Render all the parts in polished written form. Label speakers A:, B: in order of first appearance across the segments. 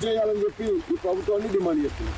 A: చేయాలని చెప్పి ఈ ప్రభుత్వాన్ని డిమాండ్ చేస్తుంది.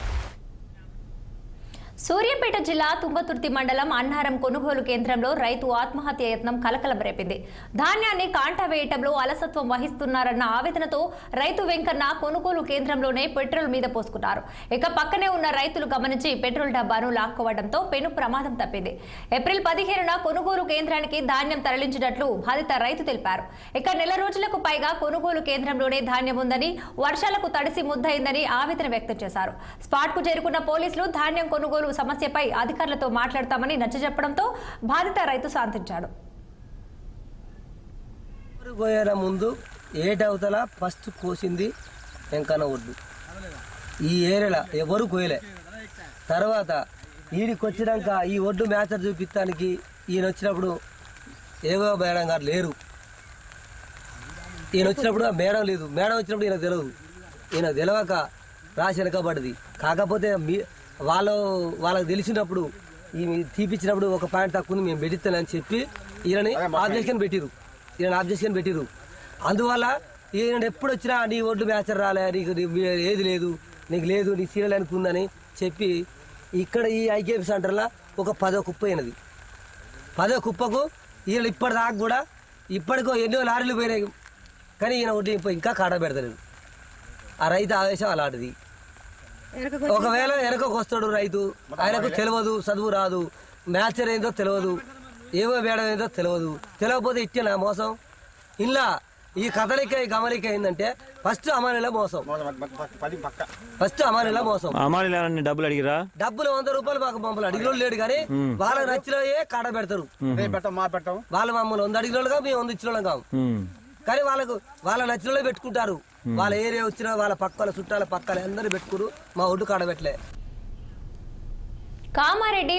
B: సూర్యాపేట జిల్లా తుంగతుర్తి మండలం అన్నారం కొనుగోలు కేంద్రంలో రైతు ఆత్మహత్య యత్నం కలకలం రేపింది. ధాన్యాన్ని కాంటా వేయటంలో అలసత్వం వహిస్తున్నారన్న ఆవేదనతో రైతు వెంకన్న కొనుగోలు కేంద్రంలోనే పెట్రోల్ మీద పోసుకున్నారు. ఇక పక్కనే ఉన్న రైతులు గమనించి పెట్రోల్ డబ్బాను లాక్కోవడంతో పెను ప్రమాదం తప్పింది. ఏప్రిల్ 15న కొనుగోలు కేంద్రానికి ధాన్యం తరలించినట్లు బాధిత రైతు తెలిపారు. ఇక నెల రోజులకు పైగా కొనుగోలు కేంద్రంలోనే ధాన్యం ఉందని, వర్షాలకు తడిసి ముద్దయిందని ఆవేదన వ్యక్తం చేశారు. స్పాట్ కు చేరుకున్న పోలీసులు ధాన్యం కొనుగోలు సమస్యపై అధికారులతో మాట్లాడతామని నచ్చజెప్పడంతో బాధిత రైతు శాంతించాడు.
C: ముందు ఏటవతల ఫస్ట్ కోసింది వెంకన్న ఒడ్డు. ఈ ఏరియాలో ఎవరు కోయలే. తర్వాత ఈడికి వచ్చినాక ఈ ఒడ్డు మ్యాచర్ చూపిస్తానికి ఈయన వచ్చినప్పుడు ఏవో మేడం గారు లేరు. ఈయన వచ్చినప్పుడు ఆ మేడం లేదు. మేడం వచ్చినప్పుడు ఈయన తెలియదు. ఈయన తెలియక రాసి వెనకబడ్డది. కాకపోతే వాళ్ళకి తెలిసినప్పుడు ఈ తీపిచ్చినప్పుడు ఒక పాయింట్ తక్కువ మేము పెట్టిస్తానని చెప్పి ఈయనని ఆబ్జెక్షన్ పెట్టిరు. అందువల్ల ఈయన ఎప్పుడు వచ్చినా నీ ఒడ్డు మ్యాచర్ రాలే, నీకు ఏది లేదు, నీకు లేదు, నీ సీరియల్ అనుకుందని చెప్పి ఇక్కడ ఈ ఐకేపీ సెంటర్లో ఒక 10 కుప్ప అయినది. 10 కుప్పకు ఈయన ఇప్పటిదాకా కూడా ఇప్పటికో ఎన్నో లారీలు పోయినాయి. కానీ ఈయన ఒడ్డు ఇంకా కాడ పెడతలేదు. ఆ రైతు ఆవేశం అలాంటిది. ఒకవేళ వెనకకు వస్తాడు రైతు, ఆయనకు తెలియదు, చదువు రాదు, మ్యాచర్ ఏందో తెలియదు, ఏవో వేయడం ఏందో తెలియదు. తెలియకపోతే ఇచ్చేనా మోసం? ఇలా ఈ కథలిక గమనిక ఏంటంటే ఫస్ట్ అమానీలో మోసం.
D: డబ్బులు అడిగిరా?
C: డబ్బులు 100 రూపాయలు మాకు మమ్మల్ని అడిగిన లేడు కానీ వాళ్ళకి నచ్చినయే కాడ పెడతారు. వాళ్ళు మమ్మల్ని 100 అడిగిన మేము 100 ఇచ్చిన కావు. కానీ వాళ్ళ నచ్చిన పెట్టుకుంటారు. వాళ్ళ ఏరియా వచ్చిన వాళ్ళ పక్కల చుట్టాల పక్కల అందరూ పెట్టుకురు. మా ఒడ్డు కాడబెట్టలే.
B: కామారెడ్డి